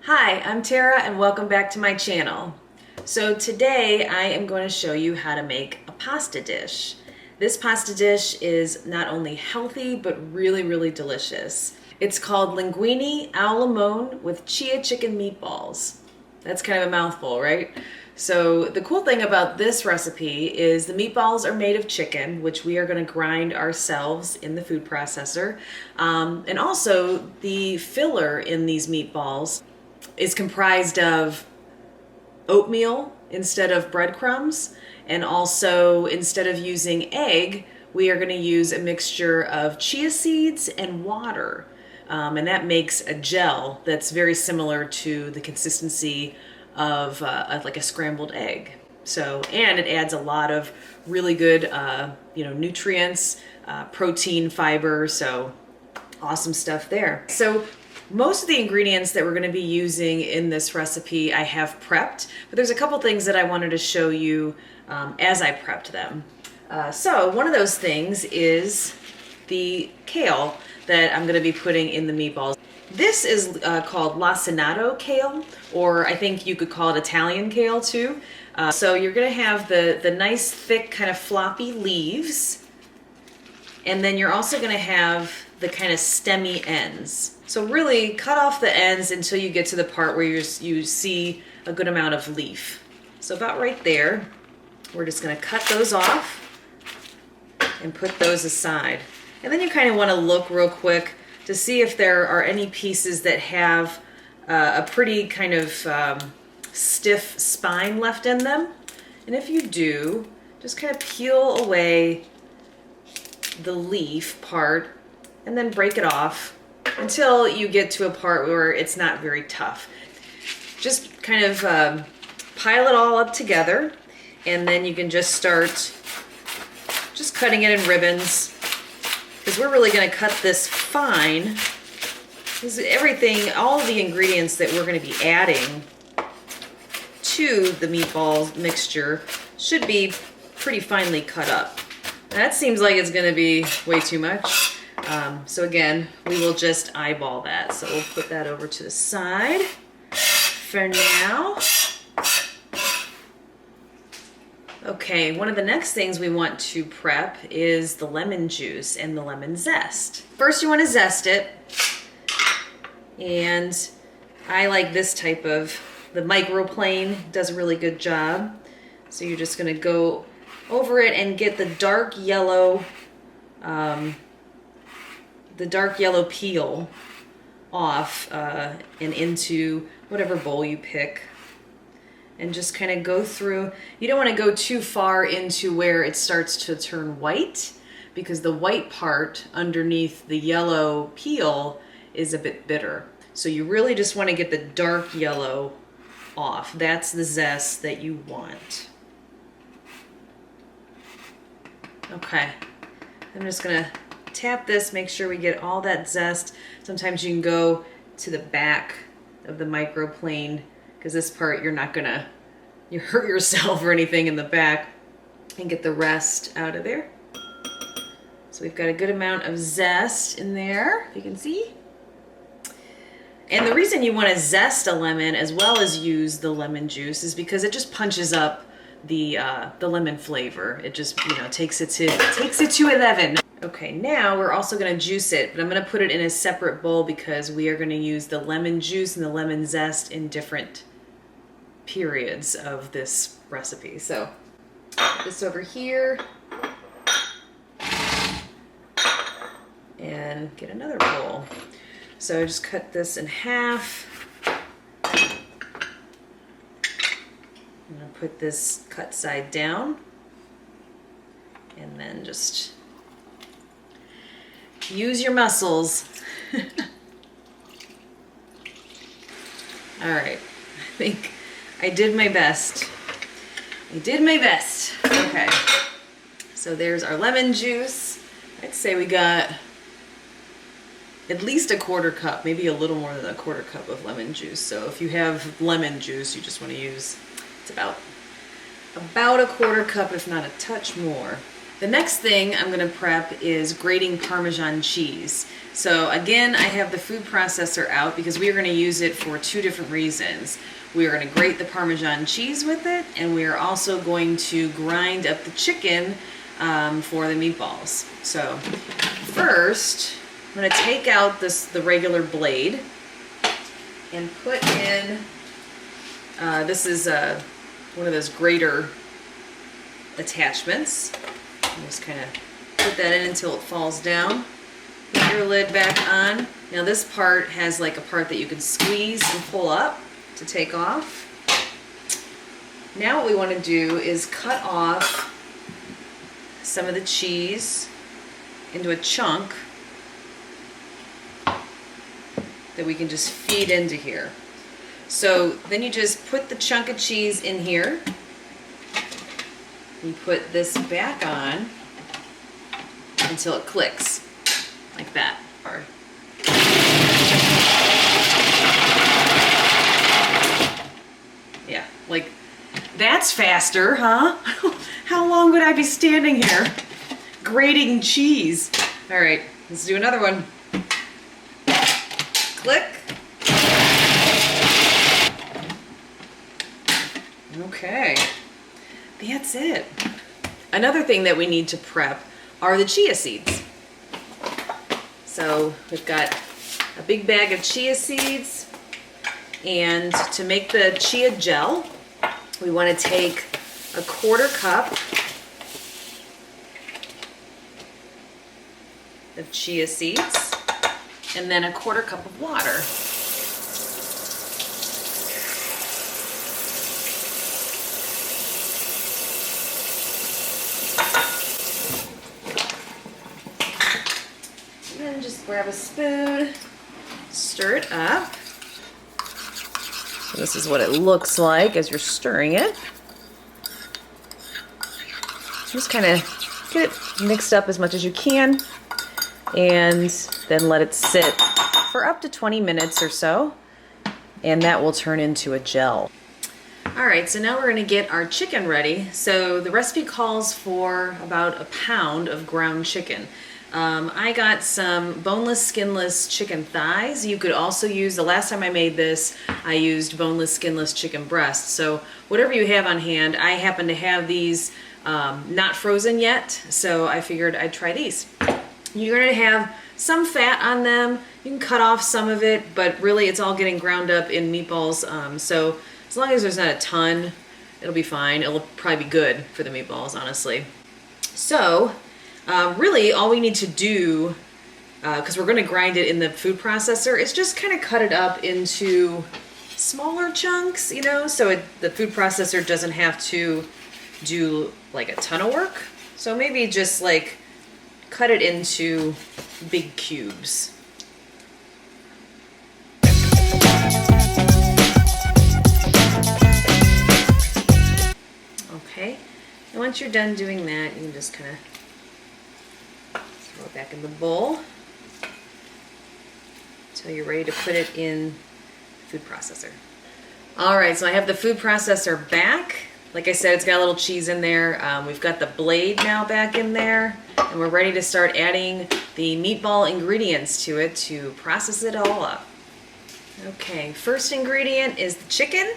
Hi, I'm Tara and welcome back to my channel. So today I am going to show you how to make a pasta dish. This pasta dish is not only healthy but really delicious. It's called Linguine au Limone with Chia chicken meatballs. That's kind of a mouthful, right? So the cool thing about this recipe is the meatballs are made of chicken, which we are going to grind ourselves in the food processor. And also the filler in these meatballs is comprised of oatmeal instead of breadcrumbs, and also instead of using egg, we are going to use a mixture of chia seeds and water. And that makes a gel that's very similar to the consistency of like a scrambled egg. So, and it adds a lot of really good, nutrients, protein, fiber. So awesome stuff there. So most of the ingredients that we're going to be using in this recipe I have prepped, but there's a couple things that I wanted to show you as I prepped them. So one of those things is the kale that I'm going to be putting in the meatballs. This is called lacinato kale, or I think you could call it Italian kale too. So you're going to have the nice thick kind of floppy leaves, and then you're also going to have the kind of stemmy ends. So really cut off the ends until you get to the part where you see a good amount of leaf. So about right there, we're just going to cut those off and put those aside. And then you kind of want to look real quick to see if there are any pieces that have a pretty kind of stiff spine left in them. And if you do, just kind of peel away the leaf part and then break it off until you get to a part where it's not very tough. Just kind of pile it all up together, and then you can just start just cutting it in ribbons, because we're really going to cut this fine. Because everything, all of the ingredients that we're going to be adding to the meatball mixture should be pretty finely cut up. That seems like it's going to be way too much. So again, we will just eyeball that. So we'll put that over to the side for now. Okay, one of the next things we want to prep is the lemon juice and the lemon zest. First you want to zest it, and I like this type of, the microplane does a really good job. So you're just going to go over it and get the dark yellow peel off and into whatever bowl you pick, and just kind of go through. You don't want to go too far into where it starts to turn white, because the white part underneath the yellow peel is a bit bitter. So you really just want to get the dark yellow off. That's the zest that you want. Okay, I'm just gonna tap this, make sure we get all that zest. Sometimes you can go to the back of the microplane, because this part you're not gonna hurt yourself or anything in the back, and get the rest out of there. So we've got a good amount of zest in there, if you can see. And the reason you want to zest a lemon as well as use the lemon juice is because it just punches up the lemon flavor. It just, takes it to 11. Okay, now we're also going to juice it, but I'm going to put it in a separate bowl because we are going to use the lemon juice and the lemon zest in different periods of this recipe. So put this over here and get another bowl. So just cut this in half. I'm going to put this cut side down, and then just use your muscles. All right, I think I did my best. Okay, so there's our lemon juice. I'd say we got at least a quarter cup, maybe a little more than a quarter cup of lemon juice. So if you have lemon juice, you just want to use, it's about a quarter cup, if not a touch more. The next thing I'm going to prep is grating Parmesan cheese. So again, I have the food processor out because we are going to use it for two different reasons. We are going to grate the Parmesan cheese with it, and we are also going to grind up the chicken for the meatballs. So first, I'm going to take out the regular blade and put in, this is one of those grater attachments. Just kind of put that in until it falls down. Put your lid back on. Now this part has like a part that you can squeeze and pull up to take off. Now what we want to do is cut off some of the cheese into a chunk that we can just feed into here. So then you just put the chunk of cheese in here. You put this back on until it clicks, like that. Yeah, like that's faster, huh? How long would I be standing here grating cheese? All right, let's do another one. Click. Okay. That's it. Another thing that we need to prep are the chia seeds. So we've got a big bag of chia seeds, and to make the chia gel, we want to take a 1/4 cup of chia seeds and then a 1/4 cup of water. And then just grab a spoon, stir it up. So this is what it looks like as you're stirring it. Just kind of get it mixed up as much as you can, and then let it sit for up to 20 minutes or so, and that will turn into a gel. Alright, so now we're going to get our chicken ready. So the recipe calls for about 1 pound of ground chicken. I got some boneless, skinless chicken thighs. You could also use, the last time I made this, I used boneless, skinless chicken breasts. So whatever you have on hand, I happen to have these not frozen yet, so I figured I'd try these. You're going to have some fat on them. You can cut off some of it, but really it's all getting ground up in meatballs. So as long as there's not a ton, it'll be fine. It'll probably be good for the meatballs, honestly. So really all we need to do, because we're going to grind it in the food processor, is just kind of cut it up into smaller chunks, you know, so the food processor doesn't have to do like a ton of work. So maybe just like cut it into big cubes. Okay, and once you're done doing that, you can just kind of throw it back in the bowl until you're ready to put it in the food processor. Alright, so I have the food processor back. Like I said, it's got a little cheese in there. We've got the blade now back in there, and we're ready to start adding the meatball ingredients to it to process it all up. Okay, first ingredient is the chicken.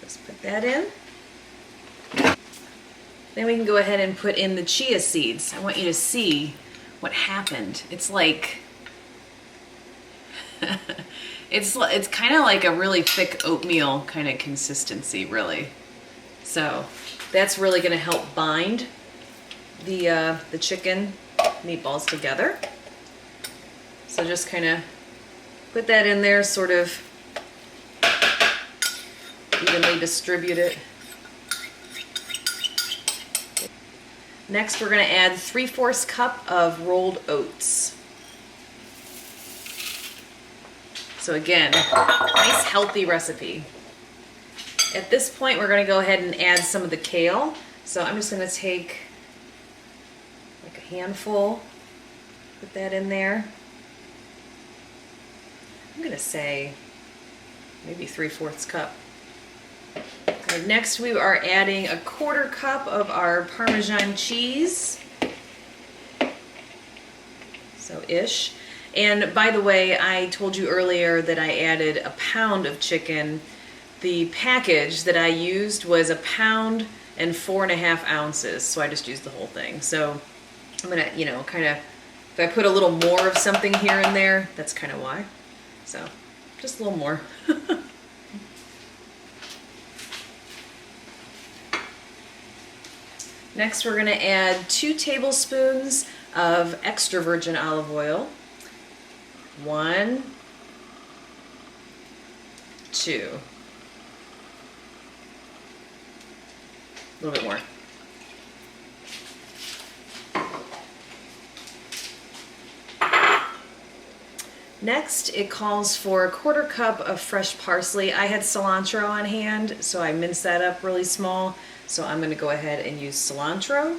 Just put that in. Then we can go ahead and put in the chia seeds. I want you to see what happened. It's like, it's kind of like a really thick oatmeal kind of consistency, really. So that's really going to help bind the chicken meatballs together. So just kind of put that in there, sort of evenly distribute it. Next, we're going to add 3/4 cup of rolled oats. So again, nice healthy recipe. At this point, we're going to go ahead and add some of the kale. So I'm just going to take like a handful, put that in there. I'm going to say maybe 3/4 cup. Right, next we are adding a 1/4 cup of our Parmesan cheese. So ish. And by the way, I told you earlier that I added a pound of chicken. The package that I used was 1 pound and 4.5 ounces, so I just used the whole thing. So I'm gonna, you know, kind of, if I put a little more of something here and there, that's kind of why. So just a little more. Next, we're gonna add 2 tablespoons of extra virgin olive oil. 1, 2. A little bit more. Next, it calls for 1/4 cup of fresh parsley. I had cilantro on hand, so I minced that up really small. So I'm going to go ahead and use cilantro.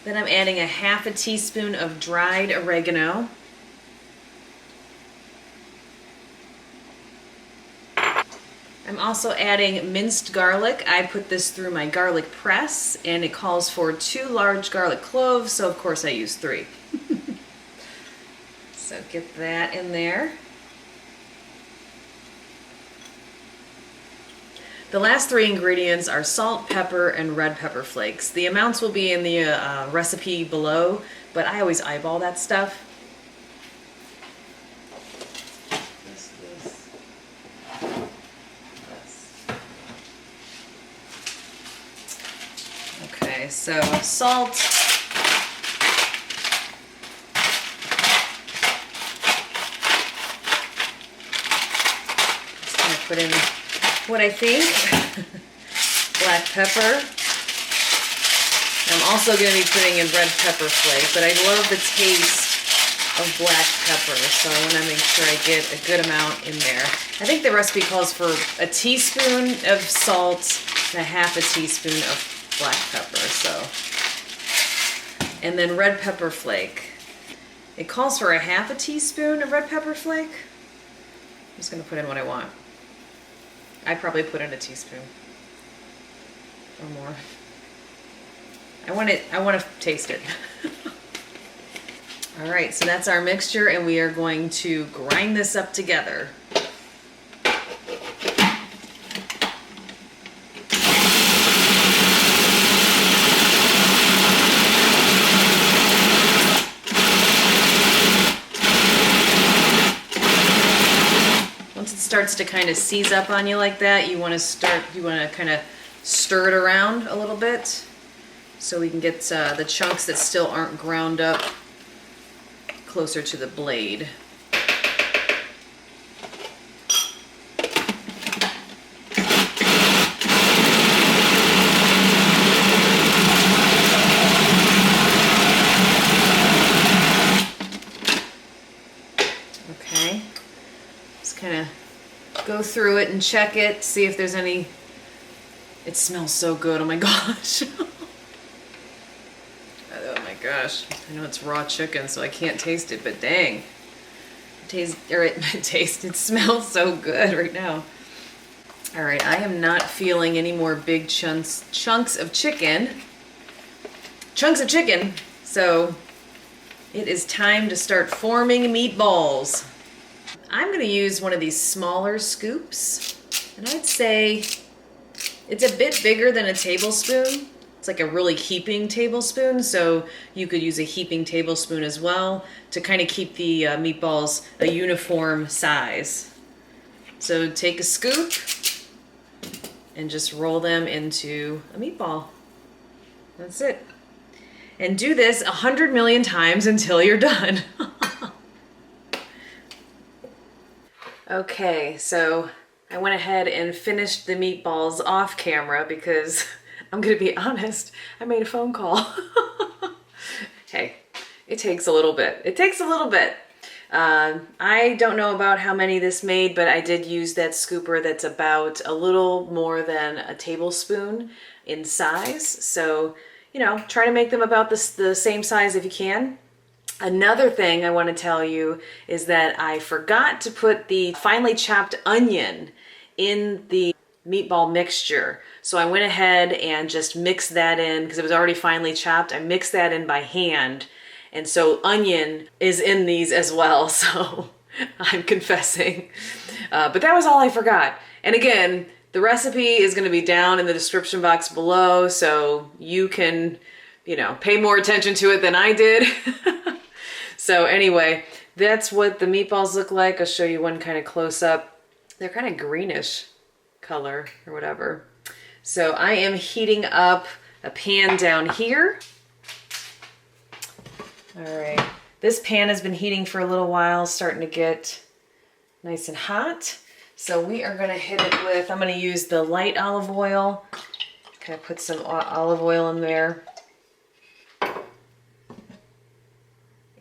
Then I'm adding 1/2 teaspoon of dried oregano. I'm also adding minced garlic. I put this through my garlic press, and it calls for 2 large garlic cloves, so of course I use 3. So get that in there. The last 3 ingredients are salt, pepper, and red pepper flakes. The amounts will be in the recipe below, but I always eyeball that stuff. Okay, so salt. Just gonna put in what I think. Black pepper. I'm also going to be putting in red pepper flake, but I love the taste of black pepper, so I want to make sure I get a good amount in there. I think the recipe calls for 1 teaspoon of salt and 1/2 teaspoon of black pepper, so. And then red pepper flake. It calls for 1/2 teaspoon of red pepper flake. I'm just going to put in what I want. I probably put in 1 teaspoon or more. I want to taste it. All right, so that's our mixture, and we are going to grind this up together. Once it starts to kind of seize up on you like that, you want to kind of stir it around a little bit so we can get the chunks that still aren't ground up closer to the blade. Okay, just kind of go through it and check it, see if there's any. It smells so good, oh my gosh. Oh my gosh, I know it's raw chicken, so I can't taste it, but dang. It smells so good right now. All right, I am not feeling any more big chunks of chicken. So it is time to start forming meatballs. I'm gonna use one of these smaller scoops, and I'd say it's a bit bigger than a tablespoon. It's like a really heaping tablespoon, so you could use a heaping tablespoon as well to kind of keep the meatballs a uniform size. So take a scoop and just roll them into a meatball. That's it. And do this 100 million times until you're done. Okay, so I went ahead and finished the meatballs off camera because I'm gonna be honest, I made a phone call. Hey, it takes a little bit. I don't know about how many this made, but I did use that scooper that's about a little more than a tablespoon in size. So, you know, try to make them about the same size if you can. Another thing I want to tell you is that I forgot to put the finely chopped onion in the meatball mixture. So I went ahead and just mixed that in because it was already finely chopped. I mixed that in by hand. And so onion is in these as well. So I'm confessing. But that was all I forgot. And again, the recipe is going to be down in the description box below. So you can, pay more attention to it than I did. So anyway, that's what the meatballs look like. I'll show you one kind of close up. They're kind of greenish color or whatever. So I am heating up a pan down here. All right, this pan has been heating for a little while, starting to get nice and hot. So we are gonna hit it with, I'm gonna use the light olive oil. Kind of put some olive oil in there.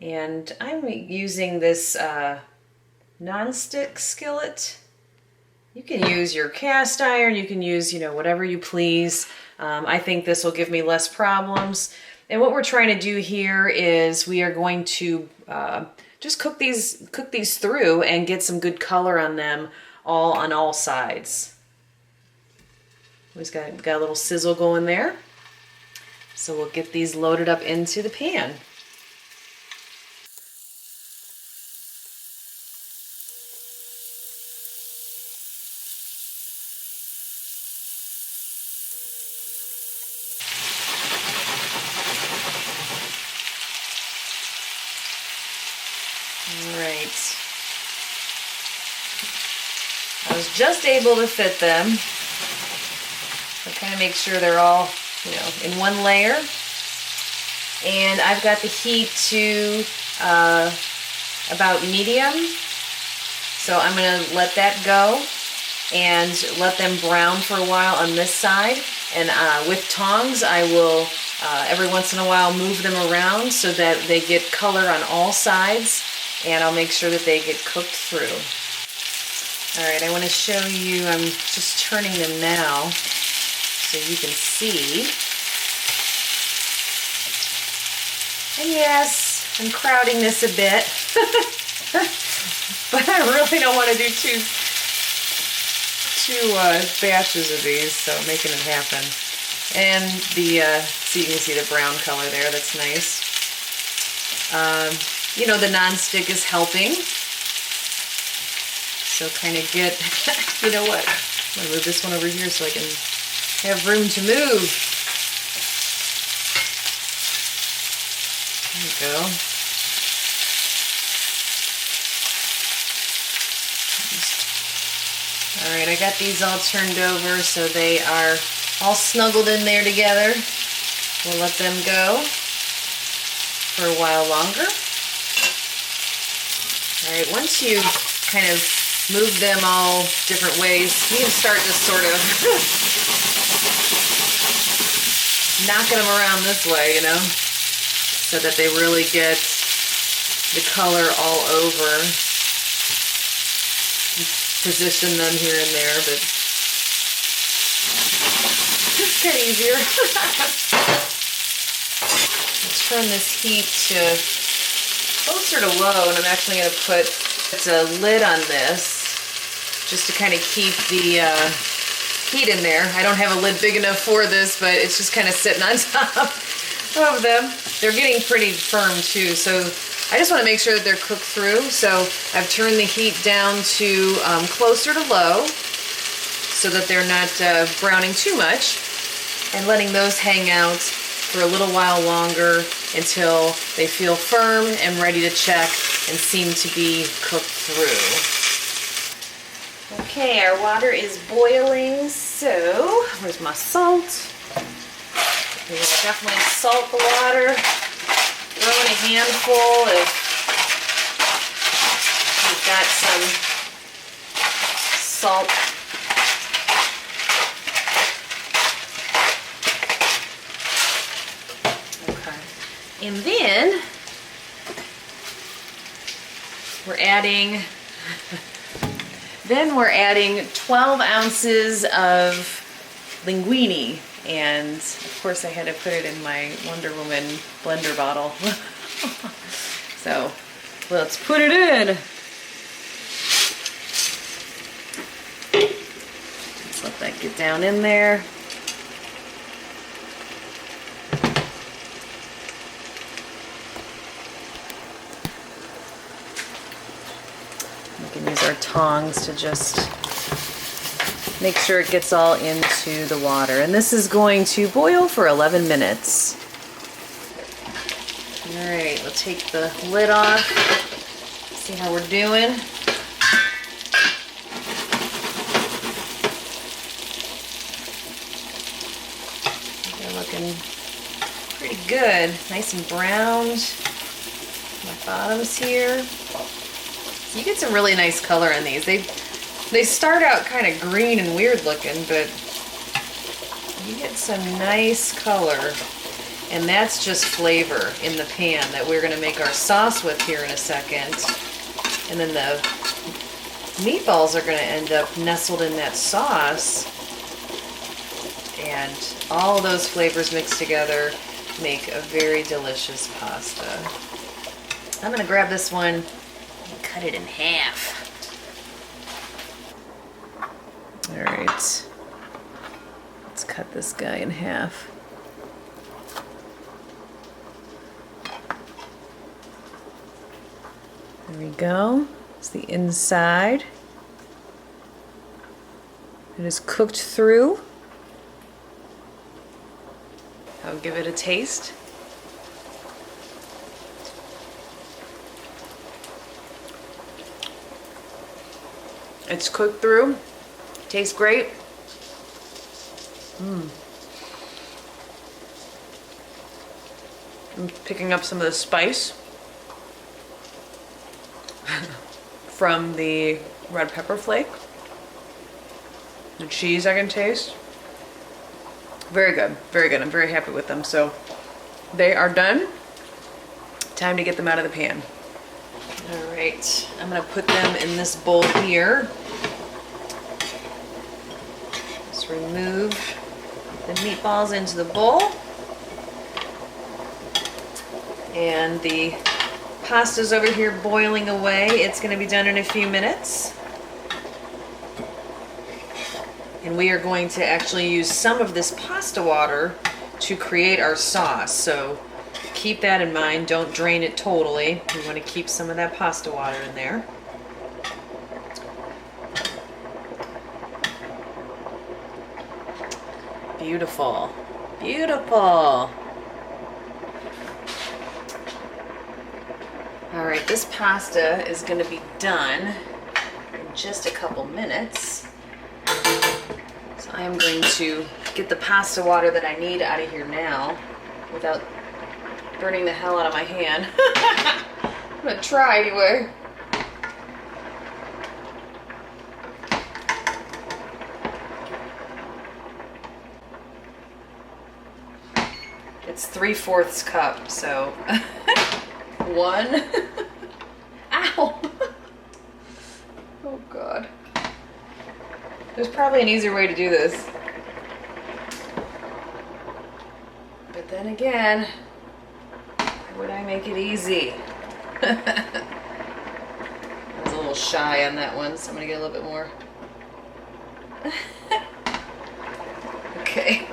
And I'm using this non-stick skillet. You can use your cast iron, you can use, whatever you please. I think this will give me less problems. And what we're trying to do here is we are going to just cook these through and get some good color on them on all sides. We've got a little sizzle going there. So we'll get these loaded up into the pan. Alright, I was just able to fit them. So kind of make sure they're all, in one layer. And I've got the heat to about medium. So I'm going to let that go and let them brown for a while on this side. And with tongs, I will every once in a while move them around so that they get color on all sides. And I'll make sure that they get cooked through. All right, I want to show you, I'm just turning them now so you can see. And yes, I'm crowding this a bit, but I really don't want to do two batches of these, so I'm making it happen. And so you can see the brown color there, that's nice. The non-stick is helping. So kind of get, you know what? I'm going to move this one over here so I can have room to move. There we go. All right, I got these all turned over so they are all snuggled in there together. We'll let them go for a while longer. All right, once you kind of move them all different ways, you can start just sort of knocking them around this way, so that they really get the color all over. Position them here and there, but it's kind of easier. Turn this heat to closer to low, and I'm actually going to put a lid on this just to kind of keep the heat in there. I don't have a lid big enough for this, but it's just kind of sitting on top of them. They're getting pretty firm too, so I just want to make sure that they're cooked through. So I've turned the heat down to closer to low so that they're not browning too much, and letting those hang out for a little while longer until they feel firm and ready to check and seem to be cooked through. Okay, our water is boiling, so where's my salt? We will definitely salt the water. Throw in a handful if you've got some salt. Okay. And then we're adding 12 ounces of linguine. And of course I had to put it in my Wonder Woman blender bottle. So let's put it in. Let's let that get down in there. We can use our tongs to just make sure it gets all into the water. And this is going to boil for 11 minutes. All right, we'll take the lid off, see how we're doing. They're looking pretty good, nice and browned. My bottoms here. So you get some really nice color in these. They start out kind of green and weird looking, but you get some nice color. And that's just flavor in the pan that we're going to make our sauce with here in a second. And then the meatballs are going to end up nestled in that sauce. And all those flavors mixed together make a very delicious pasta. I'm going to grab this one and cut it in half. All right, let's cut this guy in half. There we go. It's the inside. It is cooked through. I'll give it a taste. It's cooked through. Tastes great. I'm picking up some of the spice from the red pepper flake. The cheese I can taste. Very good, very good. I'm very happy with them. So they are done. Time to get them out of the pan. All right, I'm gonna put them in this bowl here. Just remove the meatballs into the bowl. And the pasta's over here boiling away. It's going to be done in a few minutes. And we are going to actually use some of this pasta water to create our sauce. So keep that in mind. Don't drain it totally. We want to keep some of that pasta water in there. Beautiful. Beautiful. All right, this pasta is going to be done in just a couple minutes. So I am going to get the pasta water that I need out of here now without burning the hell out of my hand. I'm going to try anyway. It's 3/4 cup, so one. Ow! Oh God. There's probably an easier way to do this. But then again, why would I make it easy? I was a little shy on that one, so I'm gonna get a little bit more. Okay.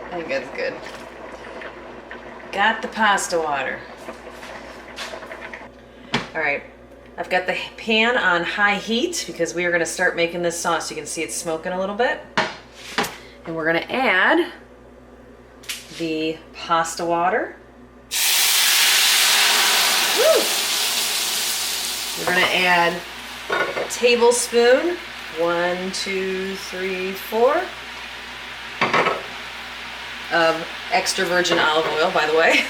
I think that's good. Got the pasta water. All right, I've got the pan on high heat because we are gonna start making this sauce. You can see it's smoking a little bit. And we're gonna add the pasta water. Woo! We're gonna add a tablespoon, 1, 2, 3, 4, of extra virgin olive oil, by the way.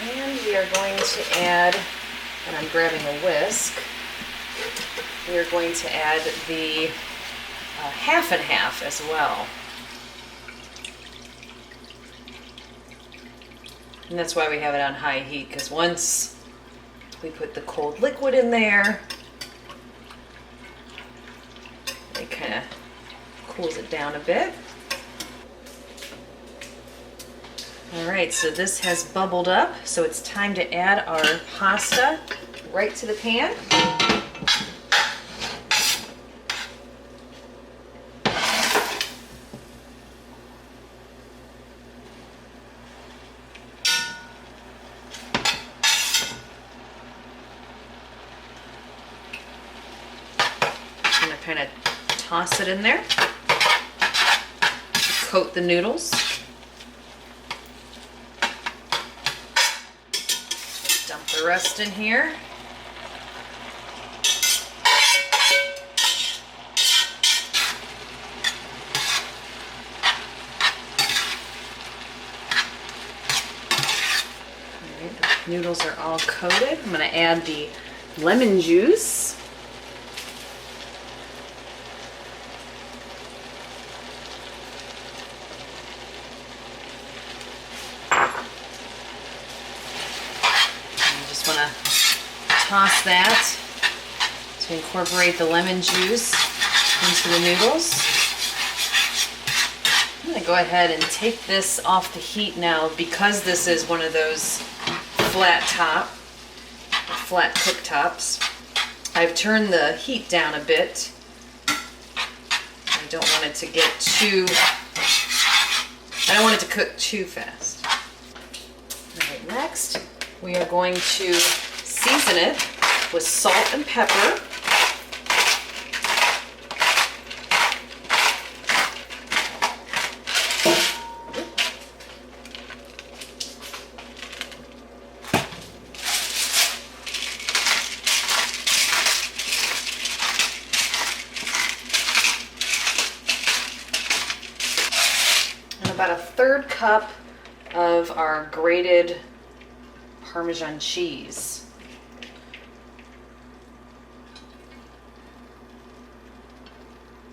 And we are going to add, and I'm grabbing a whisk, we are going to add the half and half as well. And that's why we have it on high heat, because once we put the cold liquid in there, it kind of cools it down a bit. All right, so this has bubbled up, so it's time to add our pasta right to the pan. I'm gonna kind of toss it in there, coat the noodles. Dump the rest in here. Alright, the noodles are all coated. I'm going to add the lemon juice. Want to toss that to incorporate the lemon juice into the noodles. I'm going to go ahead and take this off the heat now because this is one of those flat cooktops. I've turned the heat down a bit. I don't want it to get I don't want it to cook too fast. All right, next we are going to season it with salt and pepper. And about a 1/3 cup of our grated Parmesan cheese.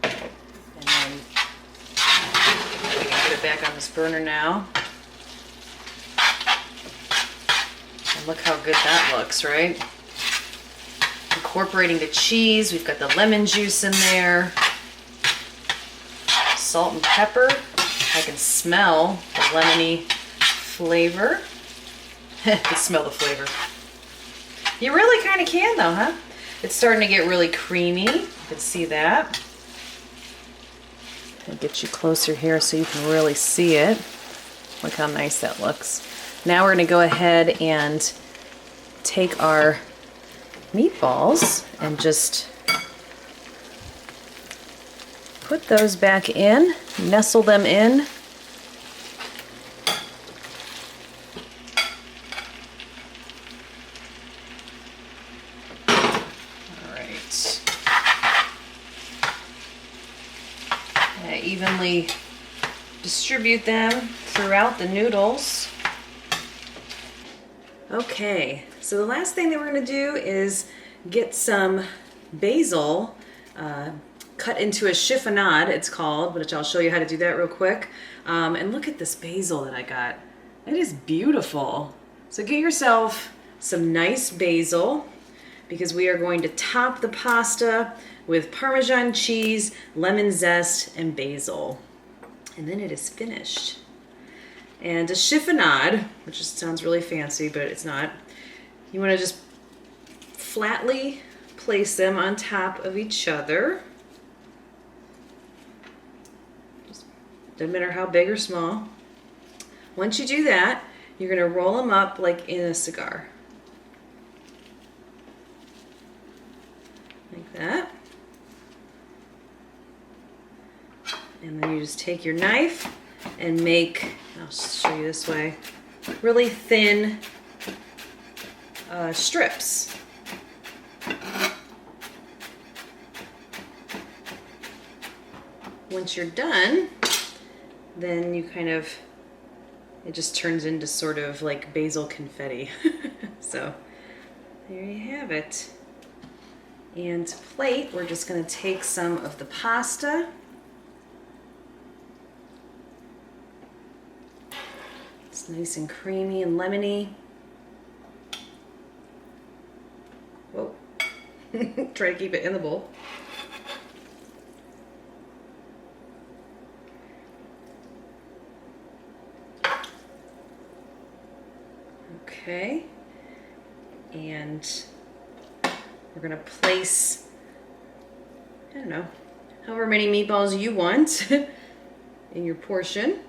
And then we can put it back on this burner now. And look how good that looks, right? Incorporating the cheese, we've got the lemon juice in there, salt and pepper. I can smell the lemony flavor. You can smell the flavor. You really kind of can though, huh? It's starting to get really creamy. You can see that. I'll get you closer here so you can really see it. Look how nice that looks. Now we're going to go ahead and take our meatballs and just put those back in, nestle them in. Evenly distribute them throughout the noodles. Okay, so the last thing that we're going to do is get some basil cut into a chiffonade, it's called, which I'll show you how to do that real quick. And look at this basil that I got. It is beautiful. So get yourself some nice basil because we are going to top the pasta with Parmesan cheese, lemon zest, and basil. And then it is finished. And a chiffonade, which just sounds really fancy, but it's not. You want to just flatly place them on top of each other. Just doesn't matter how big or small. Once you do that, you're going to roll them up like in a cigar. Like that. And then you just take your knife and make, I'll show you this way, really thin strips. Once you're done, then you kind of, it just turns into sort of like basil confetti. So there you have it. And to plate, we're just going to take some of the pasta. It's nice and creamy and lemony. Whoa. Try to keep it in the bowl. Okay. And we're gonna place, I don't know, however many meatballs you want in your portion.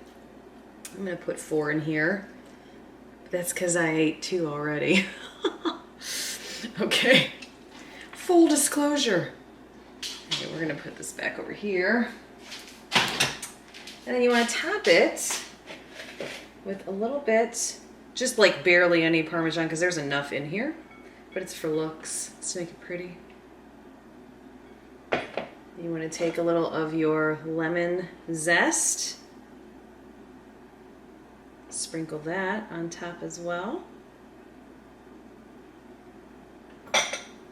I'm gonna put 4 in here. That's because I ate 2 already. Okay, full disclosure. Okay, we're gonna put this back over here. And then you wanna top it with a little bit, just like barely any Parmesan, because there's enough in here, but it's for looks. Let's make it pretty. You wanna take a little of your lemon zest, sprinkle that on top as well.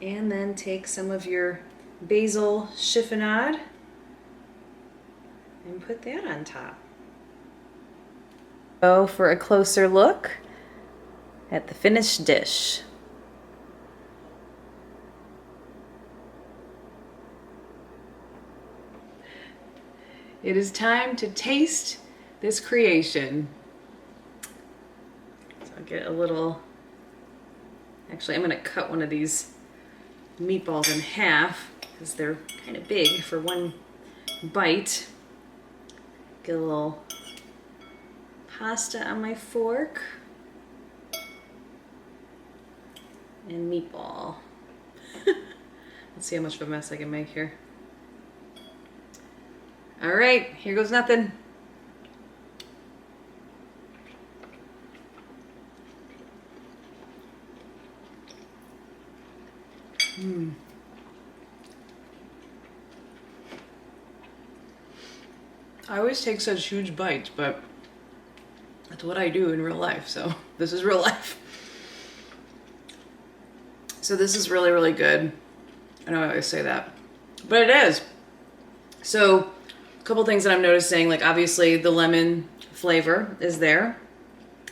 And then take some of your basil chiffonade and put that on top. Go for a closer look at the finished dish. It is time to taste this creation. So I'll get a little, actually I'm gonna cut one of these meatballs in half because they're kind of big for one bite. Get a little pasta on my fork and meatball. Let's see how much of a mess I can make here. All right, here goes nothing. I always take such huge bites, but that's what I do in real life, so this is real life. So this is really, really good. I know I always say that, but it is. So a couple things that I'm noticing, like obviously the lemon flavor is there.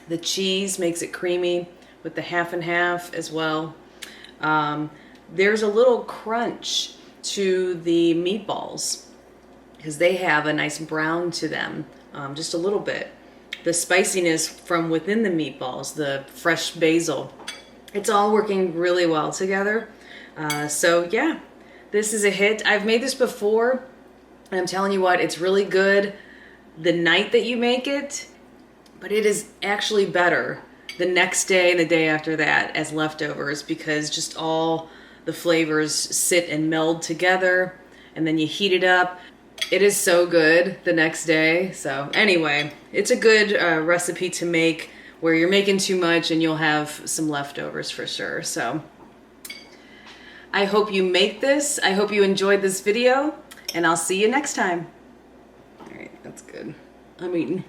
The cheese makes it creamy with the half and half as well. There's a little crunch to the meatballs because they have a nice brown to them, just a little bit. The spiciness from within the meatballs, the fresh basil, it's all working really well together. So yeah, this is a hit. I've made this before, and I'm telling you what, it's really good the night that you make it, but it is actually better the next day and the day after that as leftovers because just all the flavors sit and meld together, and then you heat it up. It is so good the next day. So anyway, it's a good recipe to make where you're making too much and you'll have some leftovers for sure. So I hope you make this. I hope you enjoyed this video, and I'll see you next time. All right, that's good. I'm eating.